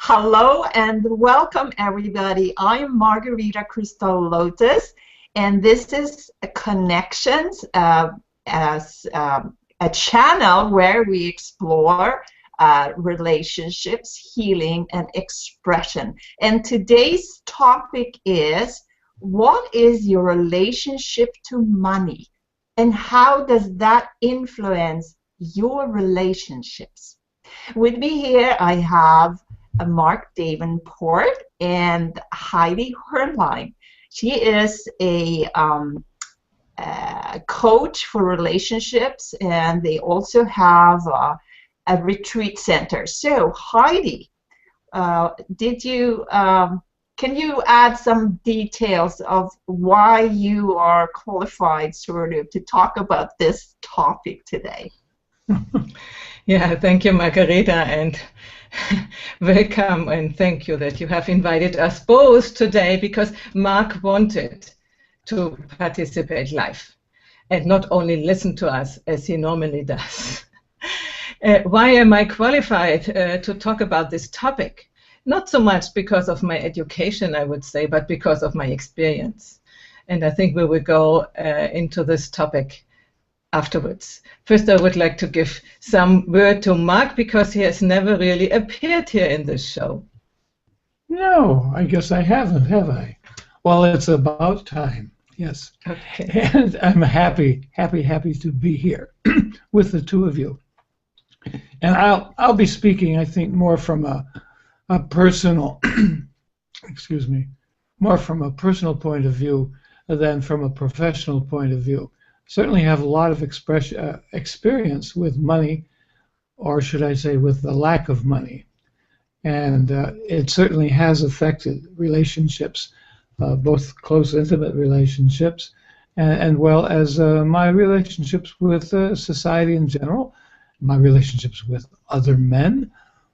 Hello and welcome everybody. I am Margherita Crystal Lotus, and this is Connections as a channel where we explore relationships, healing, and expression. And today's topic is, what is your relationship to money, and how does that influence your relationships? With me here I have Mark Davenport and Heidi Hornlein. She is a coach for relationships, and they also have a retreat center. So Heidi, can you add some details of why you are qualified sort of to talk about this topic today? Yeah, thank you, Margherita, and welcome, and thank you that you have invited us both today, because Mark wanted to participate live and not only listen to us as he normally does. Why am I qualified to talk about this topic? Not so much because of my education, I would say, but because of my experience. And I think we will go into this topic afterwards. First, I would like to give some word to Mark, because he has never really appeared here in this show. No, I guess I haven't, have I? Well, it's about time, yes. Okay. And I'm happy to be here with the two of you. And I'll be speaking, I think, more from a personal, excuse me, more from a personal point of view than from a professional point of view. Certainly have a lot of experience with money, or should I say with the lack of money. And it certainly has affected relationships, both close, intimate relationships, and well as my relationships with society in general, my relationships with other men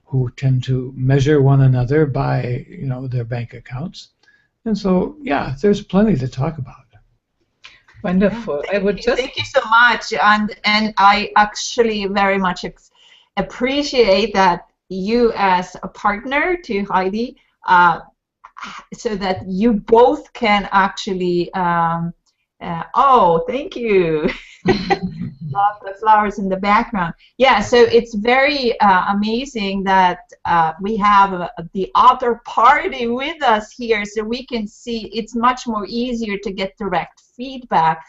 who tend to measure one another by, their bank accounts. And so, yeah, there's plenty to talk about. Wonderful. Thank you so much, and I actually very much appreciate that you as a partner to Heidi, so that you both can actually. Oh, thank you. Love the flowers in the background. Yeah, so it's very amazing that we have the other party with us here, so we can see. It's much more easier to get direct feedback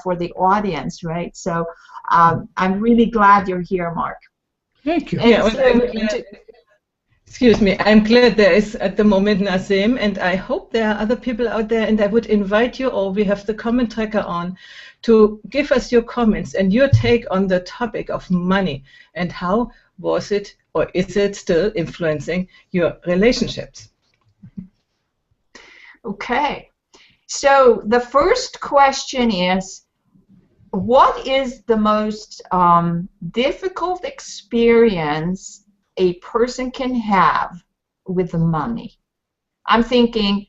for the audience, right? So I'm really glad you're here, Mark. Thank you. Yeah, excuse me, I'm glad there is at the moment Nazim, and I hope there are other people out there, and I would invite you all, we have the comment tracker on, to give us your comments and your take on the topic of money, and how was it, or is it still influencing your relationships? Okay, so the first question is, what is the most difficult experience a person can have with the money? I'm thinking,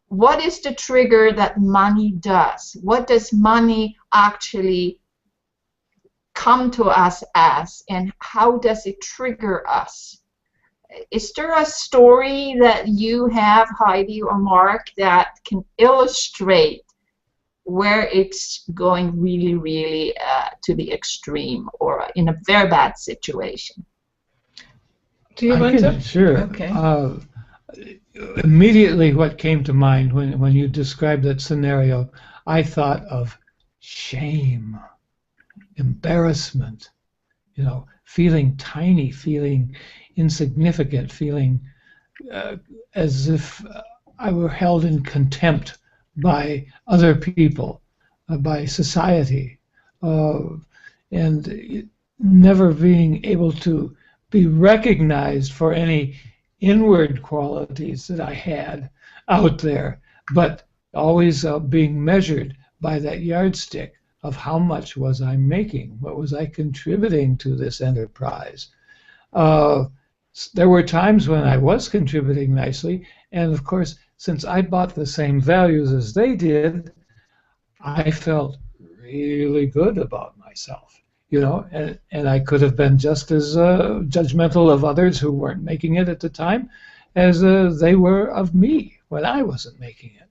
what is the trigger that money does? What does money actually come to us as, and how does it trigger us? Is there a story that you have, Heidi or Mark, that can illustrate where it's going really, really to the extreme, or in a very bad situation? Do you want to? Sure. Okay. Immediately what came to mind when you described that scenario, I thought of shame, embarrassment, feeling tiny, feeling insignificant, feeling as if I were held in contempt by other people, by society, and never being able to be recognized for any inward qualities that I had out there, but always being measured by that yardstick of how much was I making, what was I contributing to this enterprise. There were times when I was contributing nicely, and of course, since I bought the same values as they did, I felt really good about myself. And I could have been just as judgmental of others who weren't making it at the time, as they were of me when I wasn't making it.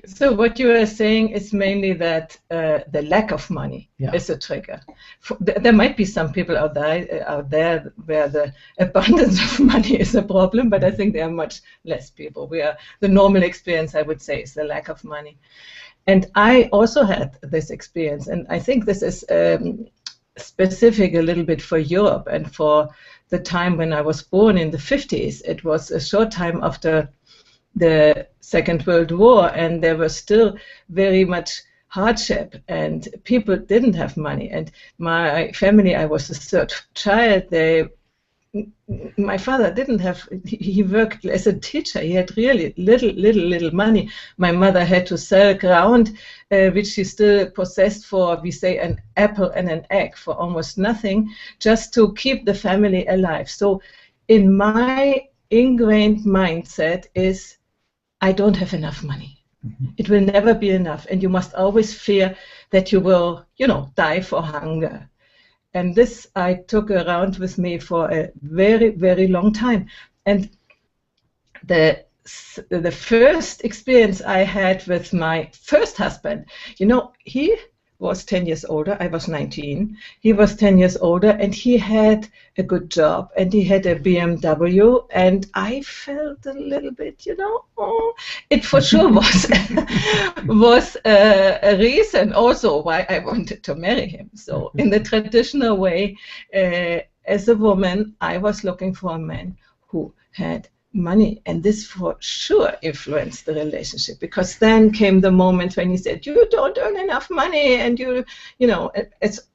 So what you are saying is mainly that the lack of money is a trigger. There might be some people out there where the abundance of money is a problem, but I think there are much less people. The normal experience, I would say, is the lack of money. And I also had this experience, and I think this is specific a little bit for Europe and for the time when I was born in the 50s. It was a short time after the Second World War, and there was still very much hardship, and people didn't have money. And my family, I was the third child. My father didn't have. He worked as a teacher. He had really little money. My mother had to sell ground, which she still possessed for, we say, an apple and an egg, for almost nothing, just to keep the family alive. So, in my ingrained mindset is, I don't have enough money. It will never be enough, and you must always fear that you will, die for hunger. And this I took around with me for a very long time. And the first experience I had with my first husband, he was 10 years older. I was 19. He was 10 years older, and he had a good job, and he had a BMW, and I felt a little bit, it for sure was a reason also why I wanted to marry him. So in the traditional way, as a woman, I was looking for a man who had money, and this for sure influenced the relationship, because then came the moment when he said, you don't earn enough money, and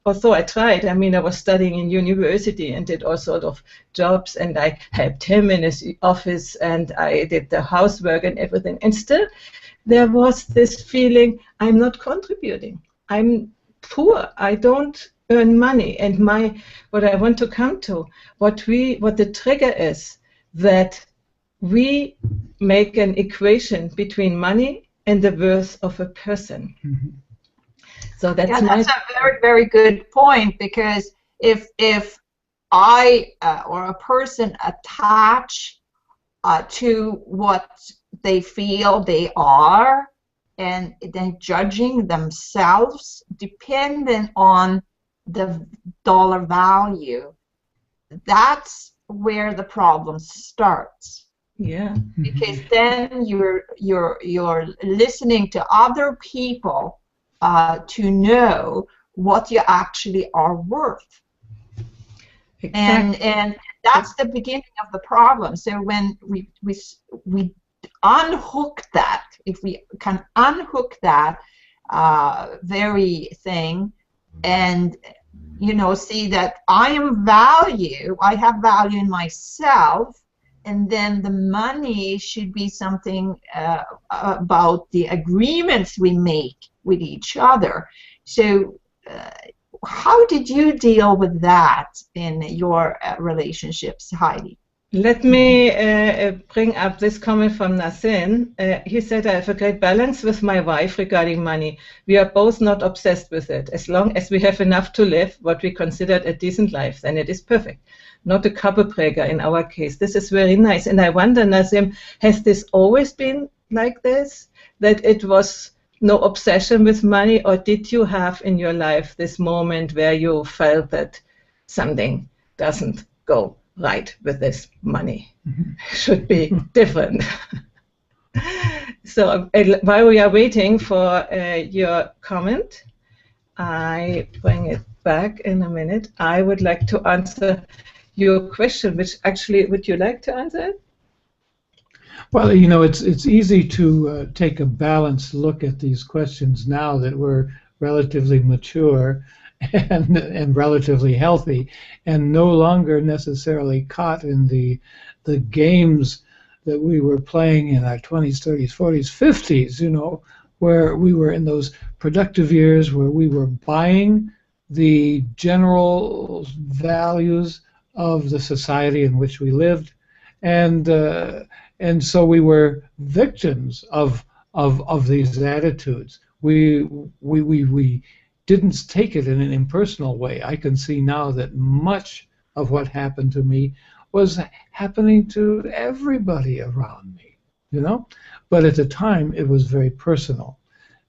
although I tried. I mean, I was studying in university and did all sorts of jobs, and I helped him in his office, and I did the housework and everything, and still there was this feeling, I'm not contributing, I'm poor, I don't earn money. And what I want to come to, what the trigger is, that we make an equation between money and the worth of a person. So that's a very good point, because if I or a person attach to what they feel they are, and then judging themselves dependent on the dollar value, that's where the problem starts. Yeah. Because then you're listening to other people to know what you actually are worth. Exactly. And that's the beginning of the problem. So when we unhook that, if we can unhook that very thing, and see that I have value in myself, and then the money should be something about the agreements we make with each other. So how did you deal with that in your relationships, Heidi? Let me bring up this comment from Nassim. He said, I have a great balance with my wife regarding money. We are both not obsessed with it. As long as we have enough to live what we considered a decent life, then it is perfect. Not a Kappelpräger in our case. This is very nice. And I wonder, Nassim, has this always been like this? That it was no obsession with money? Or did you have in your life this moment where you felt that something doesn't go right with this money? Should be different. So while we are waiting for your comment, I bring it back in a minute. I would like to answer your question, which actually, would you like to answer it? Well, it's easy to take a balanced look at these questions now that we're relatively mature and relatively healthy, and no longer necessarily caught in the games that we were playing in our 20s, 30s, 40s, 50s, where we were in those productive years where we were buying the general values of the society in which we lived, and so we were victims of these attitudes. We didn't take it in an impersonal way. I can see now that much of what happened to me was happening to everybody around me, you know. But at the time, it was very personal,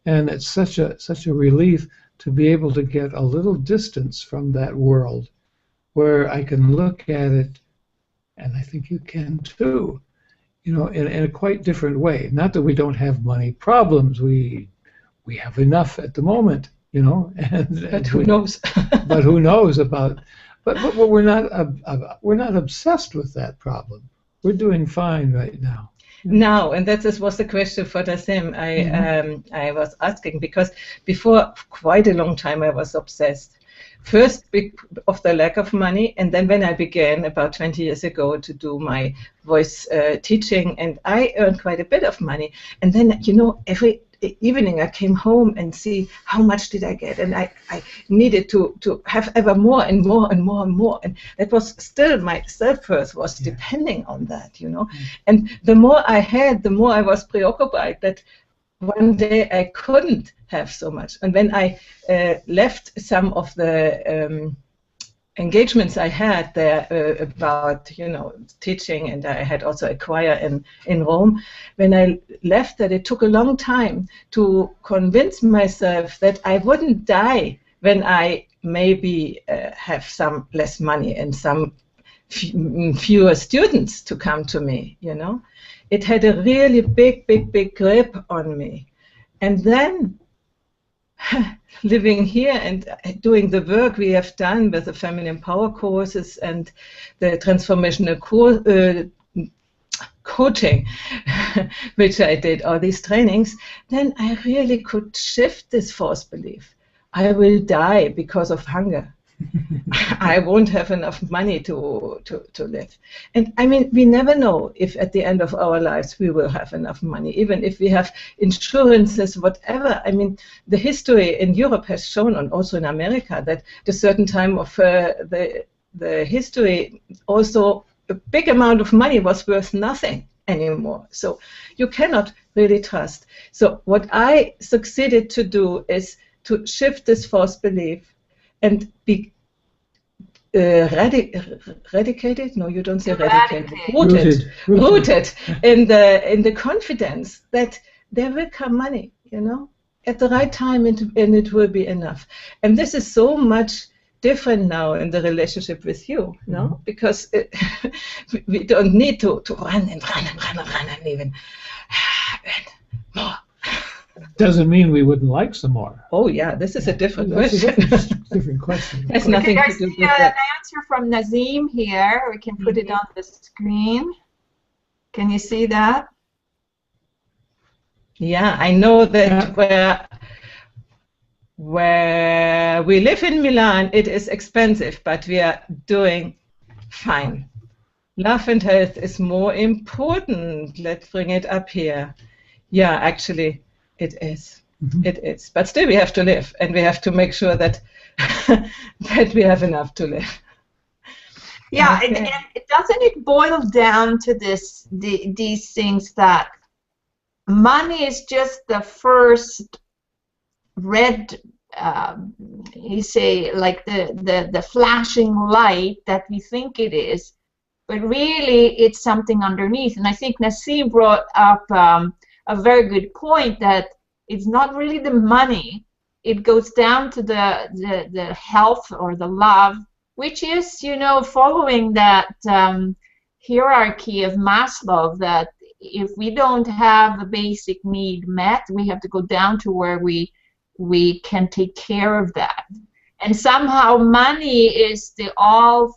and it's such a relief to be able to get a little distance from that world, where I can look at it, and I think you can too, you know, in a quite different way. Not that we don't have money problems, we have enough at the moment, you know, but who knows? But who knows about? But we're not obsessed with that problem. We're doing fine right now. Now, and that was the question for Nassim. I was asking because before quite a long time I was obsessed. First of the lack of money, and then when I began about 20 years ago to do my voice teaching, and I earned quite a bit of money. And then, you know, every evening I came home and see how much did I get, and I needed to have ever more and more and more and more, and that was still my self-worth was depending on that, you know. And the more I had, the more I was preoccupied that one day I couldn't have so much. And when I left some of the engagements I had there about, you know, teaching, and I had also a choir in Rome, when I left that, it took a long time to convince myself that I wouldn't die when I maybe have some less money and some fewer students to come to me, you know. It had a really big grip on me. And then living here and doing the work we have done with the feminine power courses and the transformational coaching, which I did, all these trainings, then I really could shift this false belief. I will die because of hunger. I won't have enough money to live. And I mean, we never know if at the end of our lives we will have enough money, even if we have insurances, whatever. I mean, the history in Europe has shown, and also in America, that at a certain time of the history, also a big amount of money was worth nothing anymore. So you cannot really trust. So what I succeeded to do is to shift this false belief and be eradicated? No, you don't say eradicated. Rooted in the confidence that there will come money, you know, at the right time, and it will be enough. And this is so much different now in the relationship with you, no? Because we don't need to run and even more. Doesn't mean we wouldn't like some more. Oh yeah, this is a different question. Different question. There's nothing to do with that. An answer from Nazim here. We can put it on the screen. Can you see that? Yeah, I know that where we live in Milan, it is expensive, but we are doing fine. Love and health is more important. Let's bring it up here. Yeah, actually, it is. It is. But still, we have to live, and we have to make sure that that we have enough to live. Yeah, okay. And doesn't it boil down to these things that money is just the first red, you say, like the flashing light that we think it is, but really it's something underneath. And I think Nassim brought up a very good point that it's not really the money. It goes down to the health or the love, which is, you know, following that hierarchy of Maslow, that if we don't have the basic need met, we have to go down to where we can take care of that. And somehow money is the all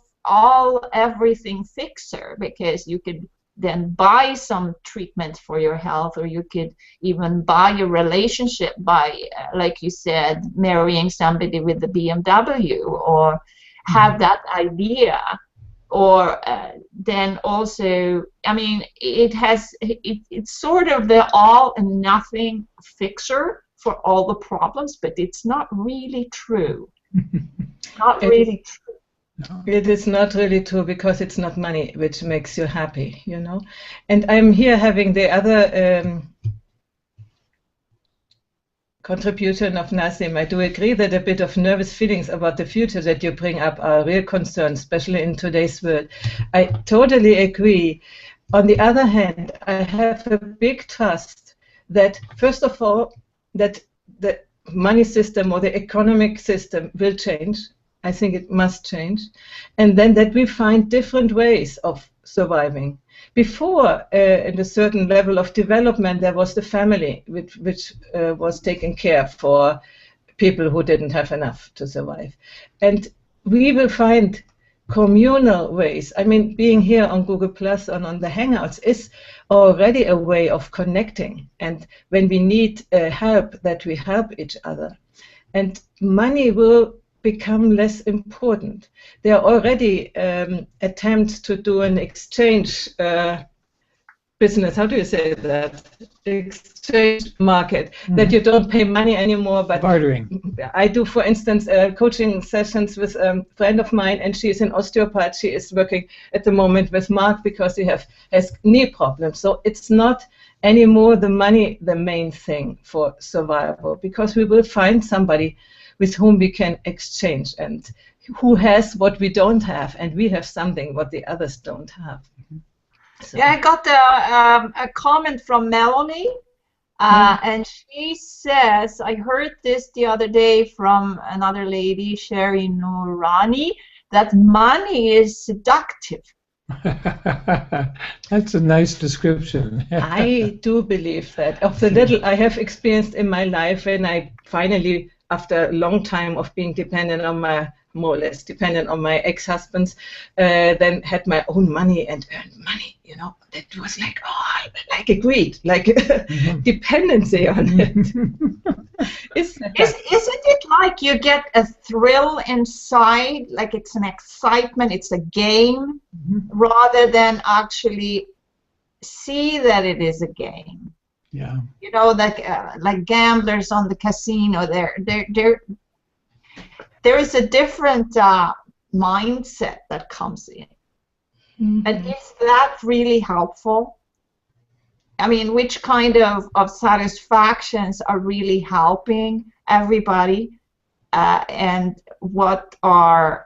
everything fixer, because you could then buy some treatment for your health, or you could even buy a relationship by, like you said, marrying somebody with the BMW, or have that idea, or then also, I mean, it's sort of the all and nothing fixer for all the problems, but it's not really true. Not really true. No. It is not really true, because it's not money which makes you happy, you know. And I'm here having the other contribution of Nassim. I do agree that a bit of nervous feelings about the future that you bring up are a real concern, especially in today's world. I totally agree. On the other hand, I have a big trust that, first of all, that the money system or the economic system will change. I think it must change. And then that we find different ways of surviving. Before, in a certain level of development, there was the family, which was taking care for people who didn't have enough to survive. And we will find communal ways. I mean, being here on Google Plus and on the Hangouts is already a way of connecting. And when we need help, that we help each other. And money will become less important. There are already attempts to do an exchange business, how do you say that? Exchange market, that you don't pay money anymore, but bartering. I do, for instance, coaching sessions with a friend of mine, and she is an osteopath. She is working at the moment with Mark because he has knee problems. So it's not anymore the money the main thing for survival, because we will find somebody with whom we can exchange and who has what we don't have, and we have something what the others don't have. So. Yeah, I got a comment from Melanie, and she says, I heard this the other day from another lady, Sherry Noorani, that money is seductive. That's a nice description. I do believe that. Of the little I have experienced in my life, and I finally, after a long time of being dependent on my, more or less dependent on my ex-husbands, then had my own money and earned money, you know, that was like, oh, like a greed, like dependency on it. Isn't it like you get a thrill inside, like it's an excitement, it's a game, rather than actually see that it is a game? Yeah. You know, like gamblers on the casino, there is a different mindset that comes in. And is that really helpful? I mean, which kind of satisfactions are really helping everybody? And what are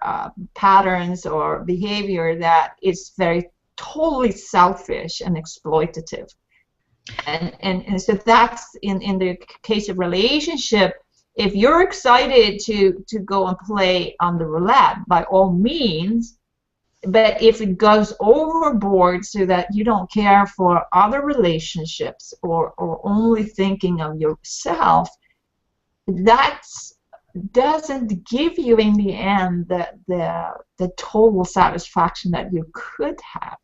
patterns or behavior that is very totally selfish and exploitative? And so that's in the case of relationship. If you're excited to go and play on the roulette, by all means, but if it goes overboard so that you don't care for other relationships or only thinking of yourself, that doesn't give you in the end the total satisfaction that you could have.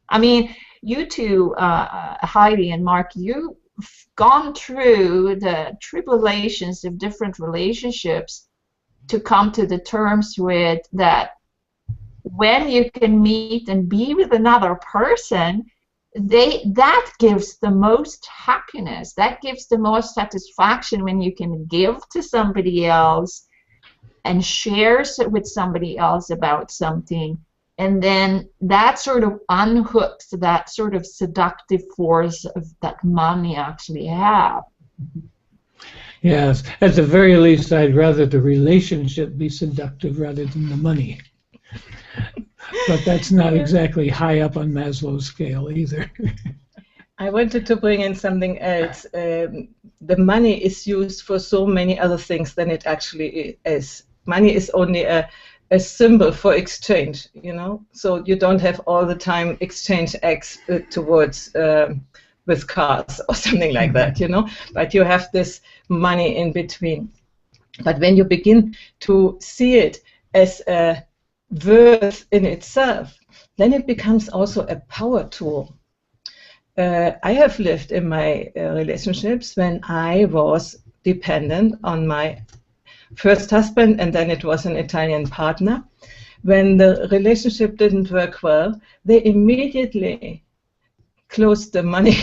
I mean, you two, Heidi and Mark, you've gone through the tribulations of different relationships to come to the terms with that when you can meet and be with another person, that gives the most happiness, that gives the most satisfaction when you can give to somebody else and share with somebody else about something. And then that sort of unhooks that sort of seductive force that money actually have. Yes, at the very least, I'd rather the relationship be seductive rather than the money. But that's not exactly high up on Maslow's scale either. I wanted to bring in something else. The money is used for so many other things than it actually is. Money is only a symbol for exchange, you know, so you don't have all the time exchange acts towards with cars or something like that, you know, but you have this money in between. But when you begin to see it as a worth in itself, then it becomes also a power tool. I have lived in my relationships when I was dependent on my first husband, and then it was an Italian partner. When the relationship didn't work well, they immediately closed the money,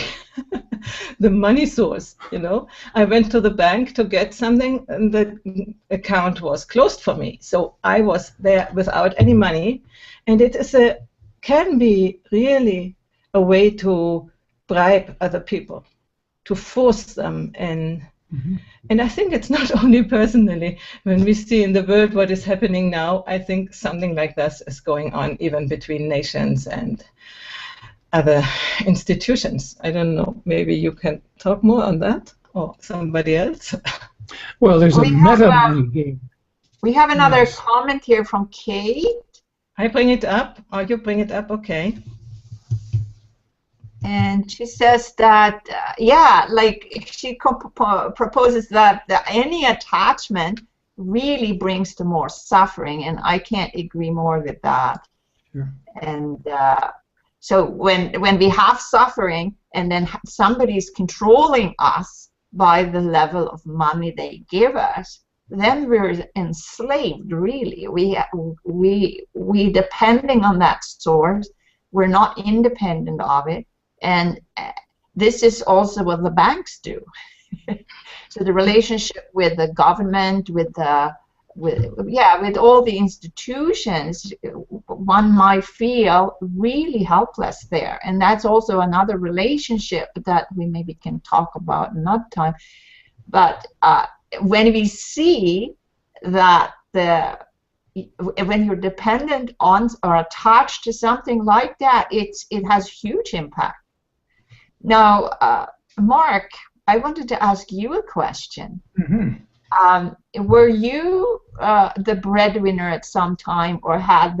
the money source, you know. I went to the bank to get something, and the account was closed for me. So I was there without any money, and it is can be really a way to bribe other people, to force them in Mm-hmm. And I think it's not only personally. When we see in the world what is happening now, I think something like this is going on even between nations and other institutions. I don't know, maybe you can talk more on that, or somebody else. Well, there's a We have meta money game. we have another Yes. comment here from Kate. I bring it up, or you bring it up, okay. And she says that, yeah, like she proposes that any attachment really brings to more suffering, and I can't agree more with that. Sure. And so when we have suffering, and then somebody's controlling us by the level of money they give us, then we're enslaved. Really, we depending on that source. We're not independent of it. And this is also what the banks do. So the relationship with the government, with all the institutions, one might feel really helpless there. And that's also another relationship that we maybe can talk about another time. But when we see that when you're dependent on or attached to something like that, it has huge impact. Now, Mark, I wanted to ask you a question. Mm-hmm. Were you the breadwinner at some time, or had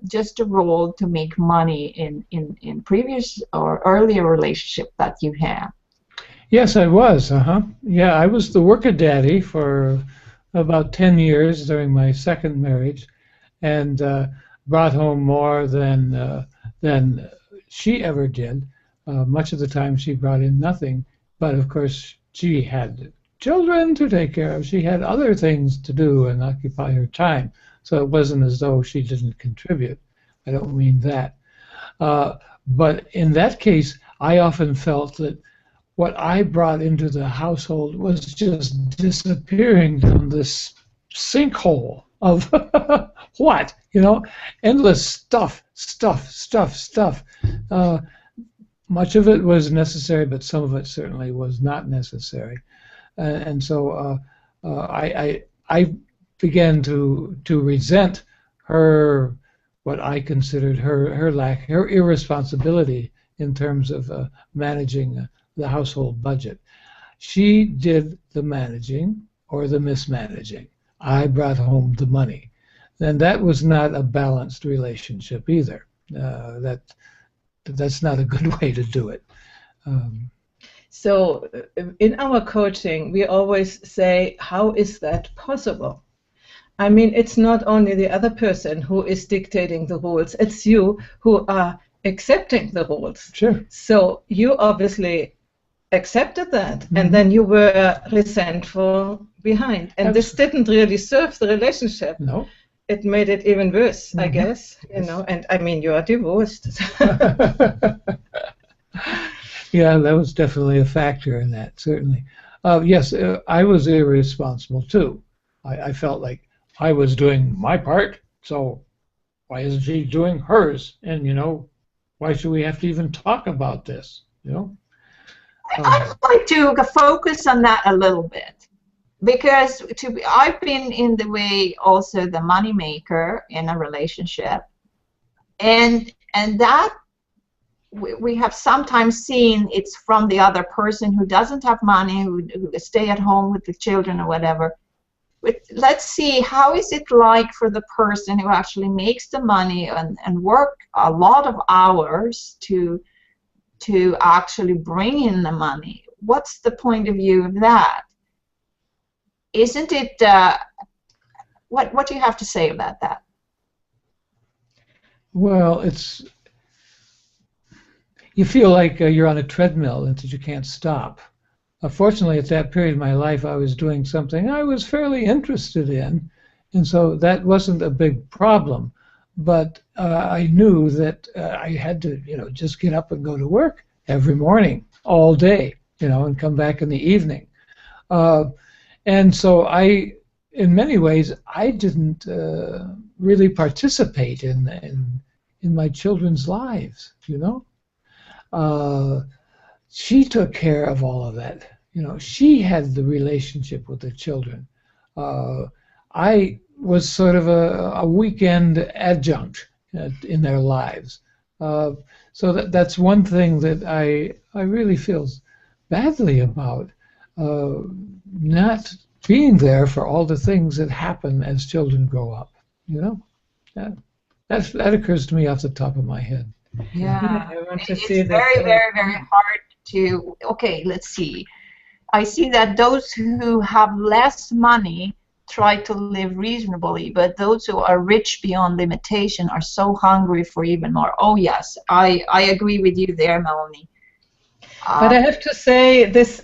just a role to make money in previous or earlier relationship that you had? Yes, I was. Yeah, I was the worker daddy for about 10 years during my second marriage, and brought home more than she ever did. Much of the time she brought in nothing, but of course she had children to take care of. She had other things to do and occupy her time, so it wasn't as though she didn't contribute. I don't mean that. But in that case, I often felt that what I brought into the household was just disappearing down this sinkhole of what? Endless stuff. Much of it was necessary, but some of it certainly was not necessary. And so I began to resent her, what I considered her lack, her irresponsibility in terms of managing the household budget. She did the managing or the mismanaging. I brought home the money. And that was not a balanced relationship either. That's not a good way to do it. So in our coaching, we always say, how is that possible? I mean, it's not only the other person who is dictating the rules, it's you who are accepting the rules. Sure. So you obviously accepted that, Mm-hmm. and then you were resentful behind. And this didn't really serve the relationship. No. It made it even worse, Mm-hmm. I guess, and I mean, you are divorced. Yeah, that was definitely a factor in that, certainly. Yes, I was irresponsible too. I felt like I was doing my part, so why isn't she doing hers? And, why should we have to even talk about this, I'd like to focus on that a little bit, because I've been in the way also the money maker in a relationship, and that we have sometimes seen it's from the other person who doesn't have money, who stay at home with the children or whatever. But let's see, how is it like for the person who actually makes the money and work a lot of hours to actually bring in the money? What's the point of view of that? Isn't it, what do you have to say about that? Well, you feel like you're on a treadmill and that you can't stop. Fortunately, at that period of my life, I was doing something I was fairly interested in, and so that wasn't a big problem. But I knew that I had to, just get up and go to work every morning, all day, and come back in the evening. And so in many ways, I didn't really participate in my children's lives, She took care of all of that, she had the relationship with the children. I was sort of a weekend adjunct in their lives. So that's one thing that I really feel badly about, not being there for all the things that happen as children grow up. That occurs to me off the top of my head. Yeah, I want to it's see this. very, very, very hard to. Okay, let's see. I see that those who have less money try to live reasonably, but those who are rich beyond limitation are so hungry for even more. Oh yes, I agree with you there, Melanie. But I have to say, this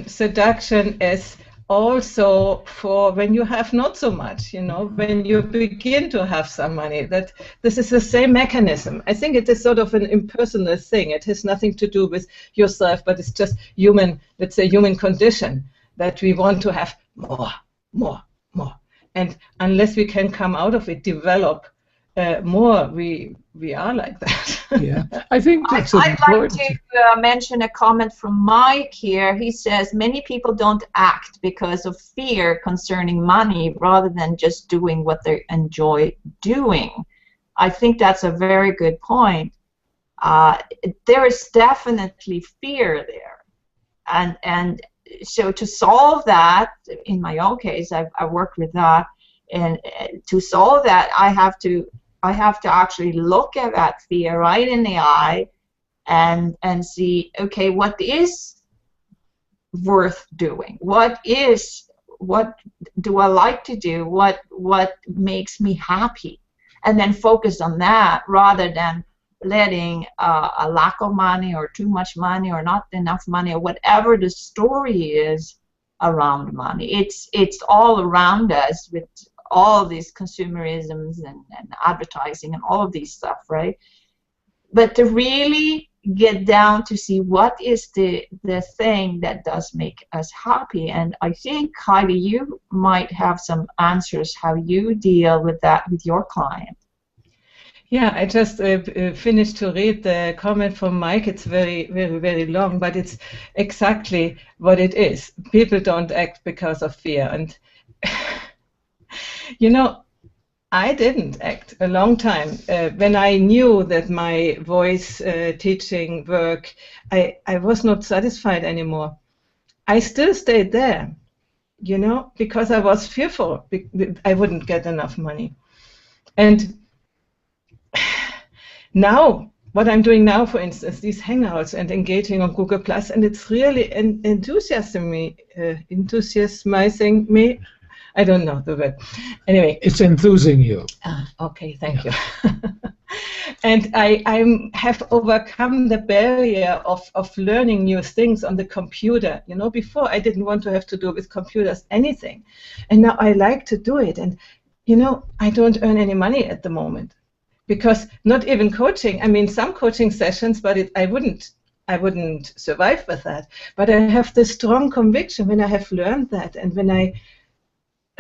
seduction is also for when you have not so much, when you begin to have some money, that this is the same mechanism. I think it is sort of an impersonal thing. It has nothing to do with yourself, but it's just human, let's say human condition, that we want to have more. And unless we can come out of it, develop more, we are like that. Yeah, I think that's I'd important. like to mention a comment from Mike here. He says, many people don't act because of fear concerning money rather than just doing what they enjoy doing. I think that's a very good point. There is definitely fear there. And so to solve that, in my own case, I've worked with that, and to solve that, I have to actually look at that fear right in the eye and see, okay, what is worth doing? What do I like to do? What makes me happy? And then focus on that rather than letting a lack of money or too much money or not enough money or whatever the story is around money. It's all around us with all these consumerisms and advertising and all of these stuff, right? But to really get down to see what is the thing that does make us happy. And I think, Heidi, you might have some answers how you deal with that with your client. Yeah, I just finished to read the comment from Mike. It's very, very, very long, but it's exactly what it is. People don't act because of fear. And, I didn't act a long time. When I knew that my voice teaching work, I was not satisfied anymore. I still stayed there, because I was fearful I wouldn't get enough money. And now, what I'm doing now, for instance, these hangouts and engaging on Google+, and it's really enthusiasming me. I don't know the word. Anyway. It's enthusing you. Okay, thank you. And I have overcome the barrier of learning new things on the computer. Before I didn't want to have to do with computers anything. And now I like to do it. And, I don't earn any money at the moment. Because not even coaching, I mean, some coaching sessions, but I wouldn't survive with that. But I have this strong conviction when I have learned that, and when I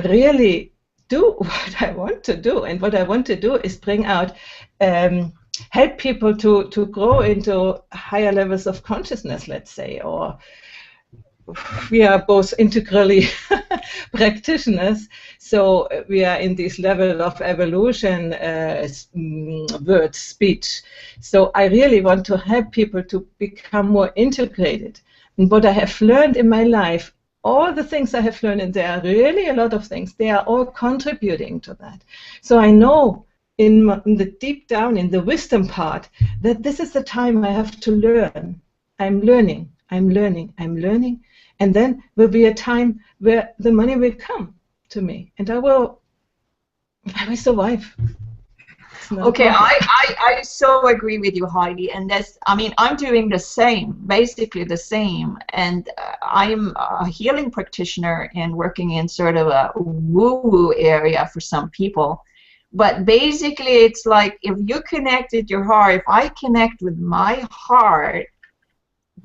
really do what I want to do. And what I want to do is bring out, help people to grow into higher levels of consciousness, let's say, or we are both integrally practitioners, so we are in this level of evolution, word, speech. So I really want to help people to become more integrated. And what I have learned in my life, all the things I have learned, and there are really a lot of things, they are all contributing to that. So I know in the deep down, in the wisdom part, that this is the time I have to learn. I'm learning. And then will be a time where the money will come to me, and I will survive. Okay, I so agree with you, Heidi, and I'm doing the same, basically the same, and I'm a healing practitioner and working in sort of a woo-woo area for some people, but basically it's like if you connected your heart, if I connect with my heart,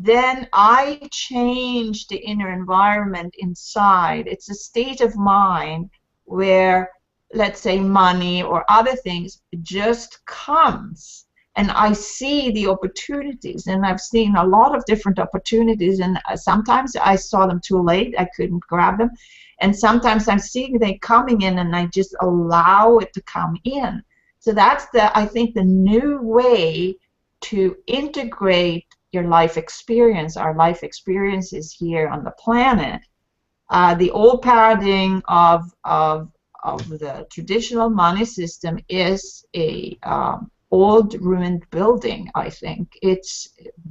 then I change the inner environment inside. It's a state of mind where, let's say, money or other things just comes. and I see the opportunities, and I've seen a lot of different opportunities, and sometimes I saw them too late, I couldn't grab them, and sometimes I'm seeing them coming in and I just allow it to come in. So that's I think the new way to integrate your life experience, our life experiences here on the planet. The old paradigm of the traditional money system is a old ruined building. I think it's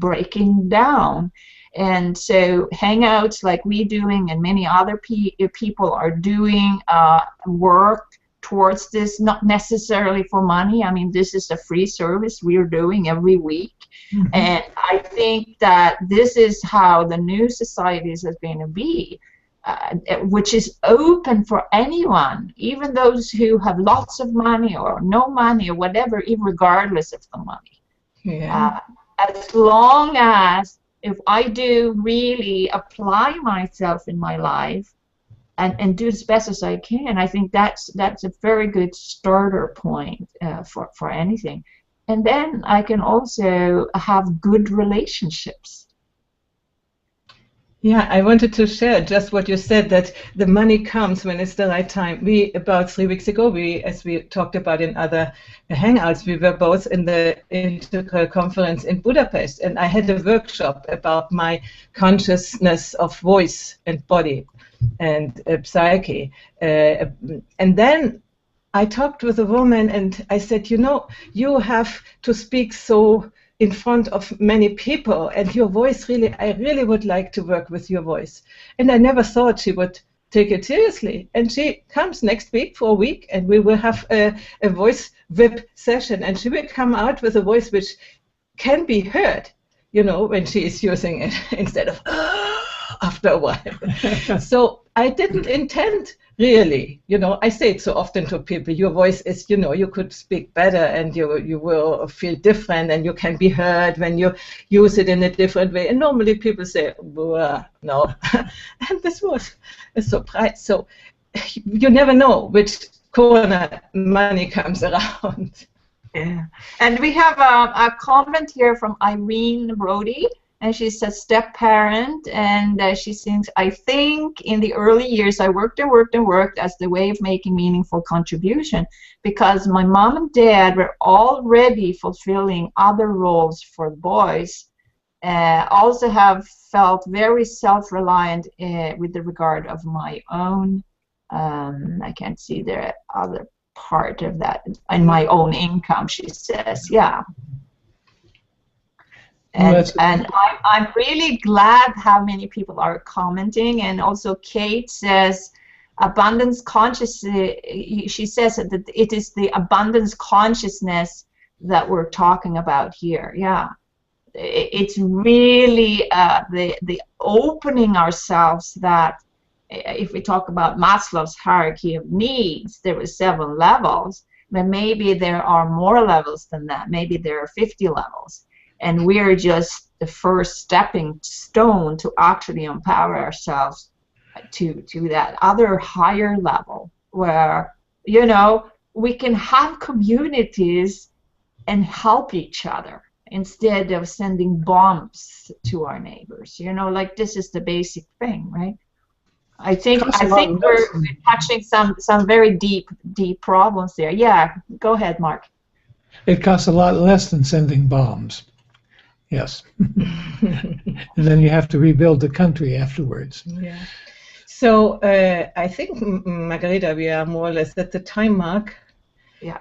breaking down, and so hangouts like we doing and many other people are doing work towards this, not necessarily for money. I mean, this is a free service we're doing every week. Mm-hmm. And I think that this is how the new societies is going to be, which is open for anyone, even those who have lots of money or no money or whatever, regardless of the money. Yeah. As long as if I do really apply myself in my life and do as best as I can, I think that's a very good starter point for anything. And then I can also have good relationships. Yeah, I wanted to share just what you said, that the money comes when it's the right time. About 3 weeks ago, as we talked about in other hangouts, we were both in the Integral Conference in Budapest, and I had a workshop about my consciousness of voice and body and psyche. And then I talked with a woman, and I said, you have to speak so in front of many people, and your voice I really would like to work with your voice. And I never thought she would take it seriously. And she comes next week for a week, and we will have a voice whip session, and she will come out with a voice which can be heard, when she is using it instead of after a while. So I didn't intend really, I say it so often to people, your voice is, you could speak better, and you will feel different, and you can be heard when you use it in a different way. And normally people say, no. And this was a surprise. So you never know which corner money comes around. Yeah. And we have a comment here from Irene Brody. And she's a step parent, and she sings, I think in the early years I worked and worked and worked as the way of making meaningful contribution, because my mom and dad were already fulfilling other roles for the boys. Also have felt very self-reliant with the regard of my own, I can't see the other part of that, and my own income, she says, yeah. And I'm really glad how many people are commenting. And also Kate says, abundance consciousness, she says that it is the abundance consciousness that we're talking about here. Yeah, it's really the opening ourselves, that if we talk about Maslow's hierarchy of needs, there were 7 levels, but maybe there are more levels than that. Maybe there are 50 levels. And we're just the first stepping stone to actually empower ourselves to that other higher level where, we can have communities and help each other instead of sending bombs to our neighbors. Like this is the basic thing, right? I think we're touching some very deep problems there. Yeah, go ahead, Mark. It costs a lot less than sending bombs. Yes. And then you have to rebuild the country afterwards. Yeah. So I think, Margherita, we are more or less at the time mark. Yeah.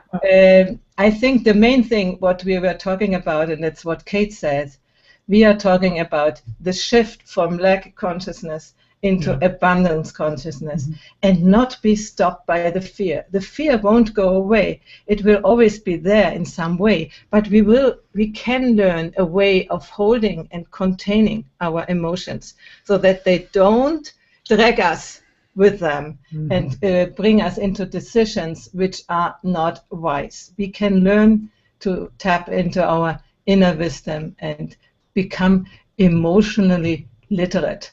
I think the main thing what we were talking about, and that's what Kate says, we are talking about the shift from lack consciousness into abundance consciousness, and not be stopped by the fear. The fear won't go away. It will always be there in some way, but we can learn a way of holding and containing our emotions so that they don't drag us with them and bring us into decisions which are not wise. We can learn to tap into our inner wisdom and become emotionally literate,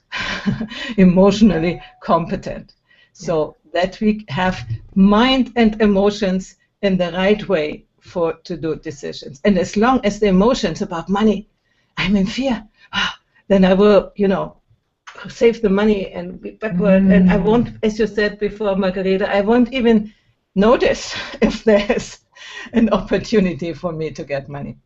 emotionally competent, so that we have mind and emotions in the right way to do decisions. And as long as the emotions about money, I'm in fear, then I will, save the money and be backward. And I won't, as you said before, Margherita, I won't even notice if there's an opportunity for me to get money,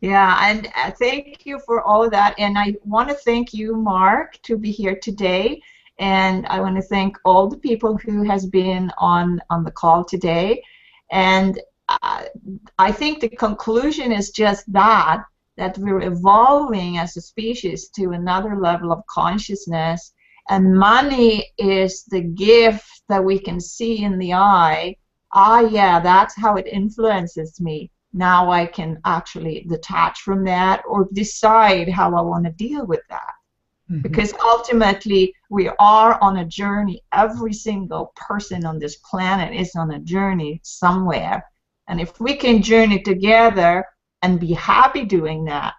Yeah, and thank you for all of that. And I want to thank you, Mark, to be here today. And I want to thank all the people who has been on the call today. And I think the conclusion is just that we're evolving as a species to another level of consciousness. And money is the gift that we can see in the eye. Yeah, that's how it influences me. Now I can actually detach from that or decide how I want to deal with that. Because ultimately, we are on a journey. Every single person on this planet is on a journey somewhere. And if we can journey together and be happy doing that,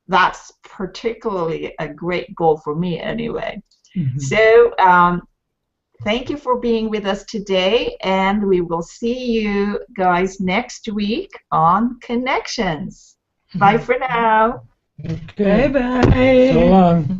that's particularly a great goal for me anyway. So thank you for being with us today, and we will see you guys next week on Connections. Bye for now. Okay. Bye-bye. So long.